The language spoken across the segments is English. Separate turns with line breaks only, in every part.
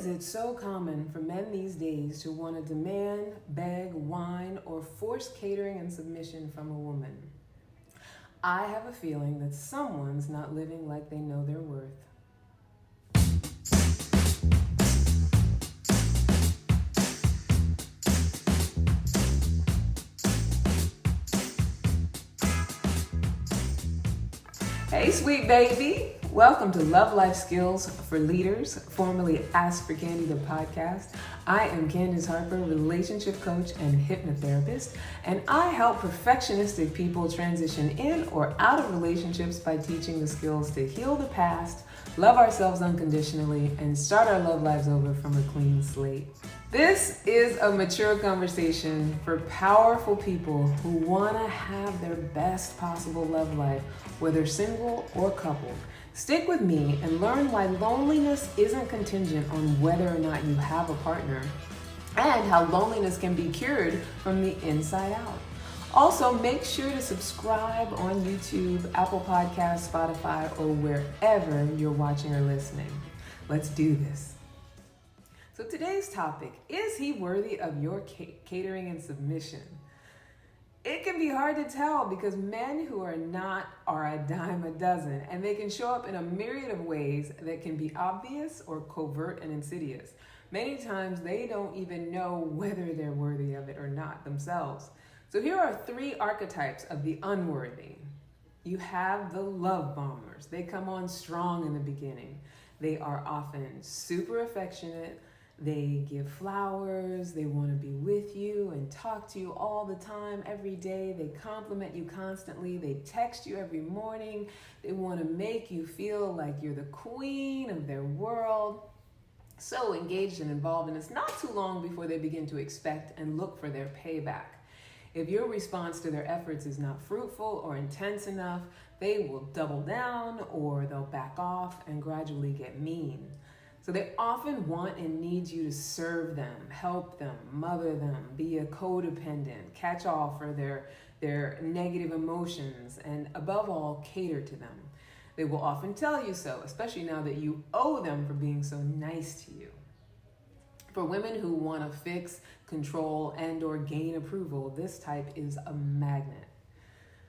is it so common for men these days to want to demand, beg, whine, or force catering and submission from a woman? I have a feeling that someone's not living like they know their worth. Hey, sweet baby. Welcome to Love Life Skills for Leaders, formerly Ask for Candy, the podcast. I am Candace Harper, relationship coach and hypnotherapist, and I help perfectionistic people transition in or out of relationships by teaching the skills to heal the past, love ourselves unconditionally, and start our love lives over from a clean slate. This is a mature conversation for powerful people who want to have their best possible love life, whether single or coupled. Stick with me and learn why loneliness isn't contingent on whether or not you have a partner, and how loneliness can be cured from the inside out. Also, make sure to subscribe on YouTube, Apple Podcasts, Spotify, or wherever you're watching or listening. Let's do this. So today's topic, is he worthy of your catering and submission? It can be hard to tell because men who are not are a dime a dozen, and they can show up in a myriad of ways that can be obvious or covert and insidious. Many times they don't even know whether they're worthy of it or not themselves. So here are 3 archetypes of the unworthy. You have the love bombers. They come on strong in the beginning. They are often super affectionate. They give flowers, they want to be with you and talk to you all the time, every day. They compliment you constantly. They text you every morning. They want to make you feel like you're the queen of their world. So engaged and involved, and it's not too long before they begin to expect and look for their payback. If your response to their efforts is not fruitful or intense enough, they will double down or they'll back off and gradually get mean. So they often want and need you to serve them, help them, mother them, be a codependent, catch all for their negative emotions, and above all, cater to them. They will often tell you so, especially now that you owe them for being so nice to you. For women who want to fix, control, and or gain approval, this type is a magnet.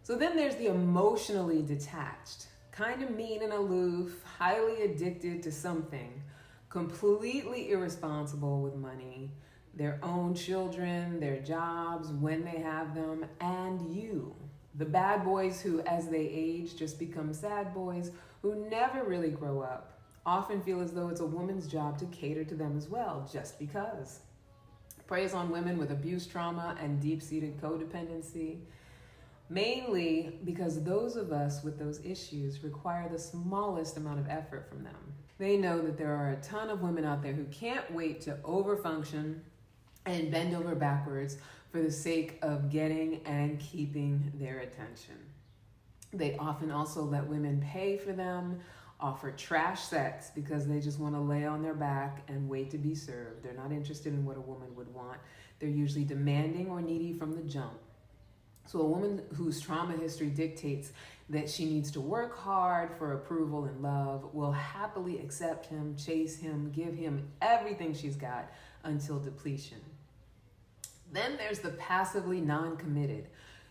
So then there's the emotionally detached, kind of mean and aloof, highly addicted to something, completely irresponsible with money, their own children, their jobs, when they have them, and you. The bad boys who, as they age, just become sad boys, who never really grow up, often feel as though it's a woman's job to cater to them as well, just because. Preys on women with abuse trauma and deep-seated codependency, mainly because those of us with those issues require the smallest amount of effort from them. They know that there are a ton of women out there who can't wait to overfunction and bend over backwards for the sake of getting and keeping their attention. They often also let women pay for them, offer trash sex because they just want to lay on their back and wait to be served. They're not interested in what a woman would want. They're usually demanding or needy from the jump. So a woman whose trauma history dictates that she needs to work hard for approval and love will happily accept him, chase him, give him everything she's got until depletion. Then there's the passively non-committed,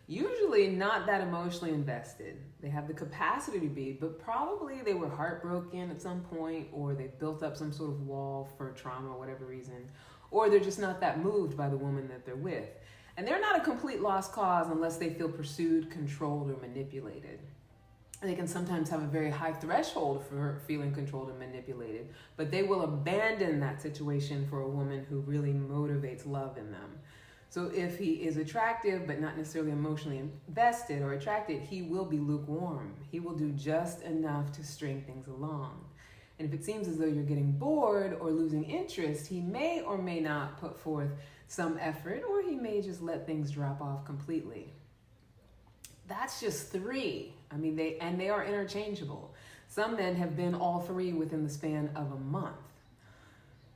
usually not that emotionally invested. They have the capacity to be, but probably they were heartbroken at some point, or they built up some sort of wall for trauma or whatever reason, or they're just not that moved by the woman that they're with. And they're not a complete lost cause unless they feel pursued, controlled, or manipulated. They can sometimes have a very high threshold for feeling controlled and manipulated, but they will abandon that situation for a woman who really motivates love in them. So if he is attractive, but not necessarily emotionally invested or attracted, he will be lukewarm. He will do just enough to string things along. And if it seems as though you're getting bored or losing interest, he may or may not put forth some effort, or he may just let things drop off completely. That's just 3. I mean, they are interchangeable. Some men have been all 3 within the span of a month.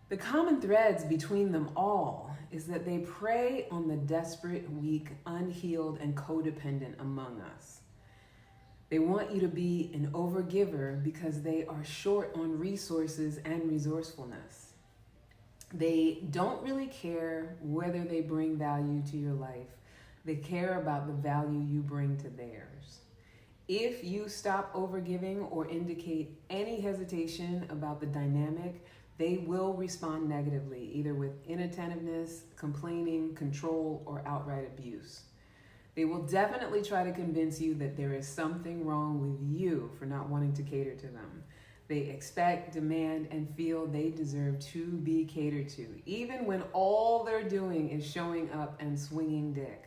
The common threads between them all is that they prey on the desperate, weak, unhealed, and codependent among us. They want you to be an overgiver because they are short on resources and resourcefulness. They don't really care whether they bring value to your life. They care about the value you bring to theirs. If you stop overgiving or indicate any hesitation about the dynamic, they will respond negatively, either with inattentiveness, complaining, control, or outright abuse. They will definitely try to convince you that there is something wrong with you for not wanting to cater to them. They expect, demand, and feel they deserve to be catered to, even when all they're doing is showing up and swinging dick.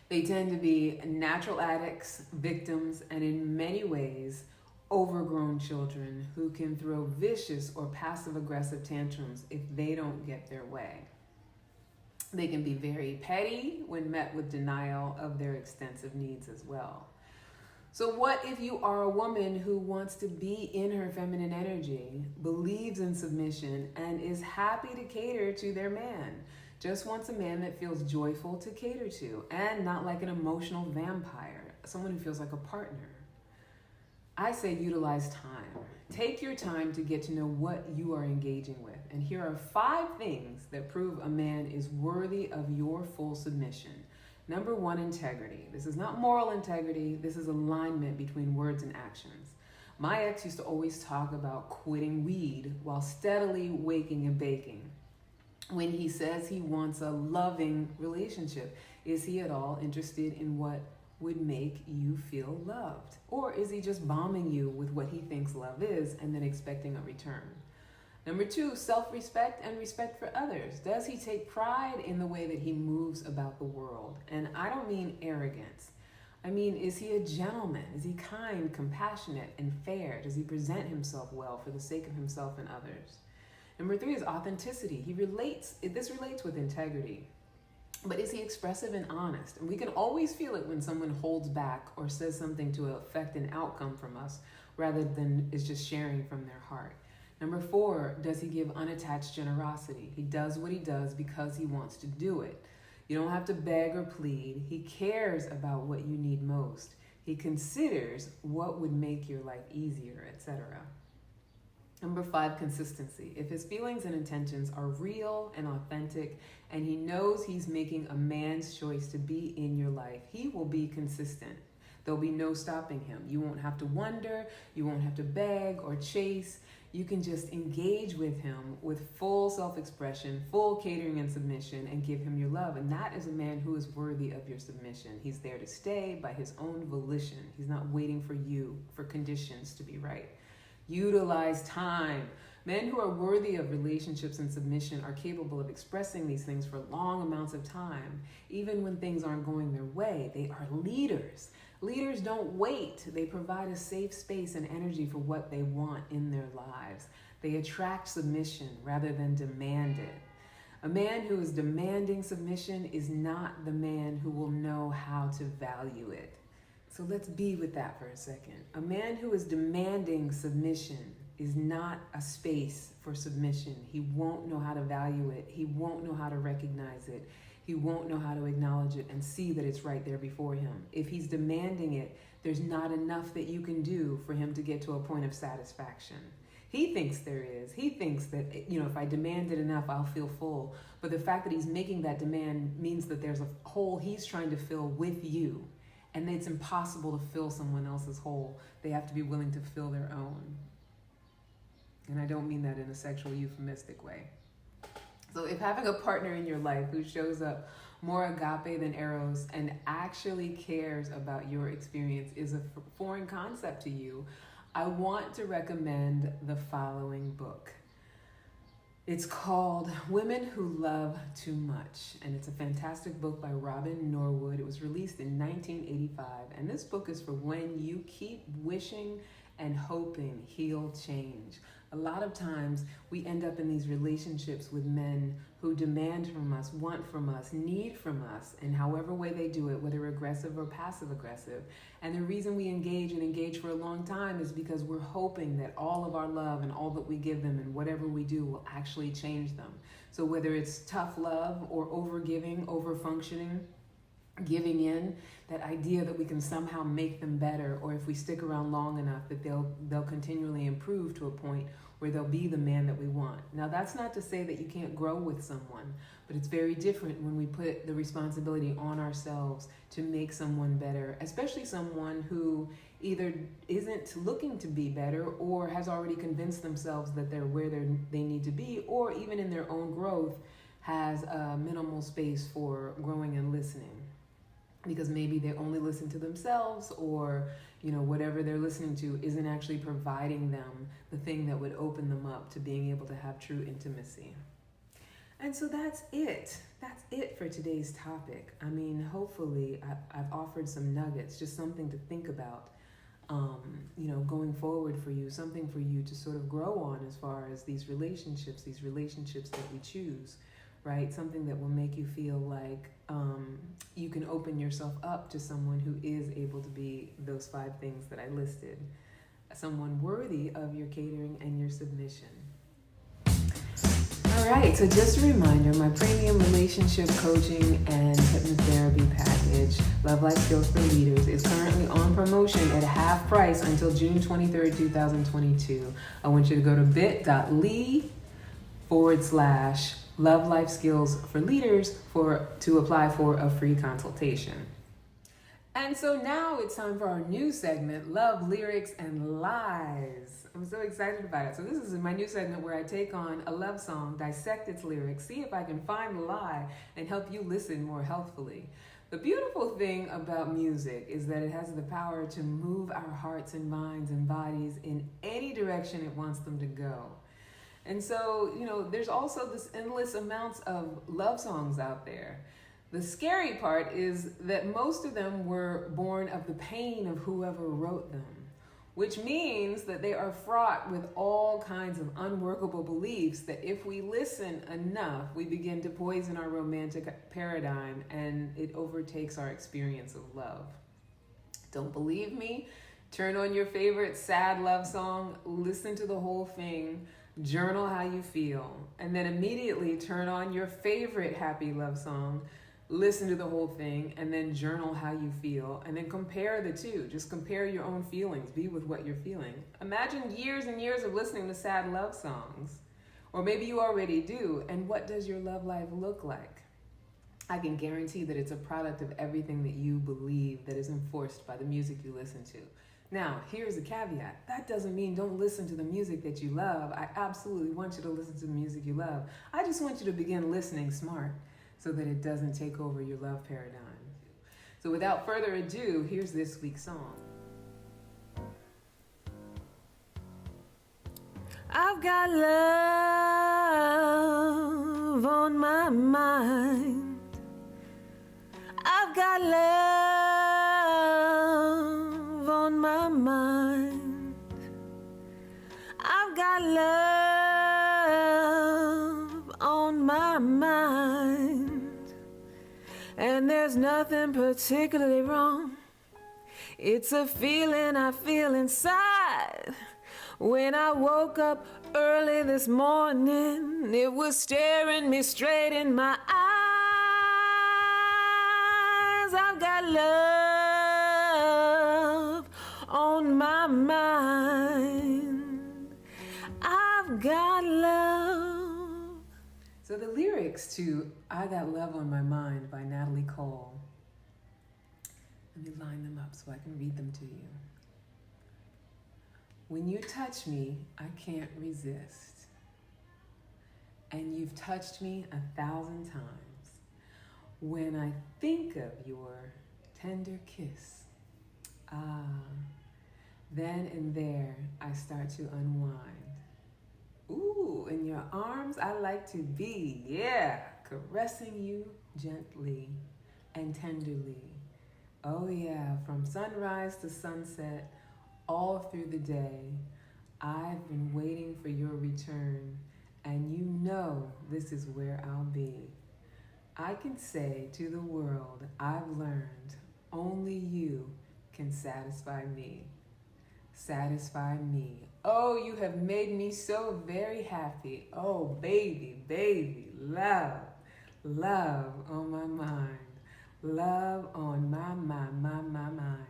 They tend to be natural addicts, victims, and in many ways, overgrown children who can throw vicious or passive-aggressive tantrums if they don't get their way. They can be very petty when met with denial of their extensive needs as well. So what if you are a woman who wants to be in her feminine energy, believes in submission, and is happy to cater to their man? Just wants a man that feels joyful to cater to and not like an emotional vampire, someone who feels like a partner. I say utilize time. Take your time to get to know what you are engaging with. And here are 5 things that prove a man is worthy of your full submission. Number 1, integrity. This is not moral integrity. This is alignment between words and actions. My ex used to always talk about quitting weed while steadily waking and baking. When he says he wants a loving relationship, is he at all interested in what would make you feel loved? Or is he just bombing you with what he thinks love is and then expecting a return? Number 2, self-respect and respect for others. Does he take pride in the way that he moves about the world? And I don't mean arrogance. I mean, is he a gentleman? Is he kind, compassionate, and fair? Does he present himself well for the sake of himself and others? Number 3 is authenticity. This relates with integrity. But is he expressive and honest? And we can always feel it when someone holds back or says something to affect an outcome from us rather than is just sharing from their heart. Number 4, does he give unattached generosity? He does what he does because he wants to do it. You don't have to beg or plead. He cares about what you need most. He considers what would make your life easier, etc. Number 5, consistency. If his feelings and intentions are real and authentic, and he knows he's making a man's choice to be in your life, he will be consistent. There'll be no stopping him. You won't have to wonder, you won't have to beg or chase. You can just engage with him with full self-expression, full catering and submission, and give him your love. And that is a man who is worthy of your submission. He's there to stay by his own volition. He's not waiting for you, for conditions to be right. Utilize time. Men who are worthy of relationships and submission are capable of expressing these things for long amounts of time. Even when things aren't going their way, they are leaders. Leaders don't wait. They provide a safe space and energy for what they want in their lives. They attract submission rather than demand it. A man who is demanding submission is not the man who will know how to value it. So let's be with that for a second. A man who is demanding submission is not a space for submission. He won't know how to value it. He won't know how to recognize it. He won't know how to acknowledge it and see that it's right there before him. If he's demanding it, there's not enough that you can do for him to get to a point of satisfaction. He thinks there is. He thinks that, if I demand it enough, I'll feel full. But the fact that he's making that demand means that there's a hole he's trying to fill with you. And it's impossible to fill someone else's hole. They have to be willing to fill their own. And I don't mean that in a sexual euphemistic way. So if having a partner in your life who shows up more agape than eros and actually cares about your experience is a foreign concept to you, I want to recommend the following book. It's called Women Who Love Too Much, and it's a fantastic book by Robin Norwood. It was released in 1985, and this book is for when you keep wishing and hoping he'll change. A lot of times we end up in these relationships with men who demand from us, want from us, need from us, in however way they do it, whether aggressive or passive aggressive. And the reason we engage for a long time is because we're hoping that all of our love and all that we give them and whatever we do will actually change them. So whether it's tough love or overgiving, overfunctioning, giving in, that idea that we can somehow make them better, or if we stick around long enough that they'll continually improve to a point where they'll be the man that we want. Now, that's not to say that you can't grow with someone, but it's very different when we put the responsibility on ourselves to make someone better, especially someone who either isn't looking to be better or has already convinced themselves that they're where they need to be, or even in their own growth has a minimal space for growing and listening. Because maybe they only listen to themselves, or whatever they're listening to isn't actually providing them the thing that would open them up to being able to have true intimacy. And so that's it for today's topic. I mean, hopefully I've offered some nuggets, just something to think about going forward for you, something for you to sort of grow on as far as these relationships that we choose, right? Something that will make you feel like you can open yourself up to someone who is able to be those 5 things that I listed. Someone worthy of your catering and your submission. All right, so just a reminder, my premium relationship coaching and hypnotherapy package, Love Life Skills for Leaders, is currently on promotion at half price until June 23rd, 2022. I want you to go to bit.ly/Love Life Skills for Leaders to apply for a free consultation. And so now it's time for our new segment, Love, Lyrics, and Lies. I'm so excited about it. So this is my new segment where I take on a love song, dissect its lyrics, see if I can find the lie, and help you listen more healthfully. The beautiful thing about music is that it has the power to move our hearts and minds and bodies in any direction it wants them to go. And so, there's also this endless amounts of love songs out there. The scary part is that most of them were born of the pain of whoever wrote them, which means that they are fraught with all kinds of unworkable beliefs that if we listen enough, we begin to poison our romantic paradigm and it overtakes our experience of love. Don't believe me? Turn on your favorite sad love song, listen to the whole thing, journal how you feel, and then immediately turn on your favorite happy love song, listen to the whole thing, and then journal how you feel, and then compare the two. Just compare your own feelings. Be with what you're feeling. Imagine years and years of listening to sad love songs, or maybe you already do, and what does your love life look like? I can guarantee that it's a product of everything that you believe that is enforced by the music you listen to. Now, here's a caveat. That doesn't mean don't listen to the music that you love. I absolutely want you to listen to the music you love. I just want you to begin listening smart so that it doesn't take over your love paradigm. So without further ado, here's this week's song. I've got love on my mind. I've got love on my mind. I've got love on my mind. And there's nothing particularly wrong. It's a feeling I feel inside. When I woke up early this morning, it was staring me straight in my eyes. I've got love on my mind. I've got love. So the lyrics to I Got Love on My Mind by Natalie Cole. Let me line them up so I can read them to you. When you touch me, I can't resist. And you've touched me 1,000 times. When I think of your tender kiss, then and there I start to unwind. Ooh, in your arms I like to be, yeah, caressing you gently and tenderly. Oh yeah, from sunrise to sunset, all through the day, I've been waiting for your return, and you know this is where I'll be. I can say to the world I've learned, only you can satisfy me. Satisfy me. Oh, you have made me so very happy. Oh, baby, baby, love, love on my mind. Love on my mind.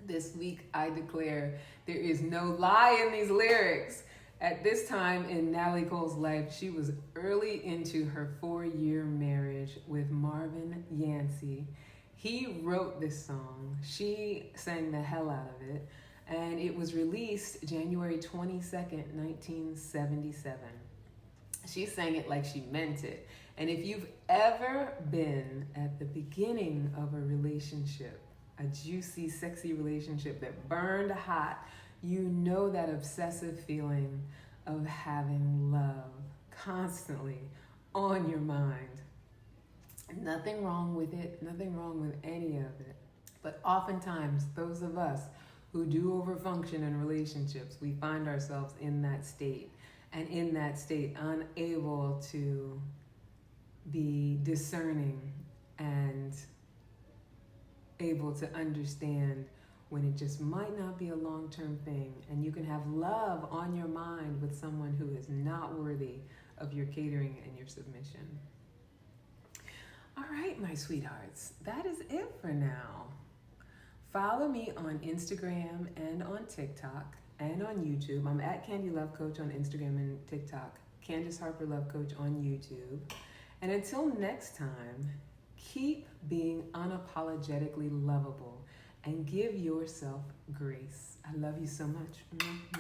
This week I declare there is no lie in these lyrics. At this time in Natalie Cole's life, she was early into her 4-year marriage with Marvin Yancey. He wrote this song. She sang the hell out of it. And it was released January 22nd, 1977. She sang it like she meant it. And if you've ever been at the beginning of a relationship, a juicy, sexy relationship that burned hot, you know that obsessive feeling of having love constantly on your mind. Nothing wrong with it, nothing wrong with any of it. But oftentimes, those of us who do overfunction in relationships, we find ourselves in that state. And in that state, unable to be discerning and able to understand when it just might not be a long-term thing. And you can have love on your mind with someone who is not worthy of your catering and your submission. All right, my sweethearts, that is it for now. Follow me on Instagram and on TikTok and on YouTube. I'm at Candy Love Coach on Instagram and TikTok, Candace Harper Love Coach on YouTube. And until next time, keep being unapologetically lovable and give yourself grace. I love you so much.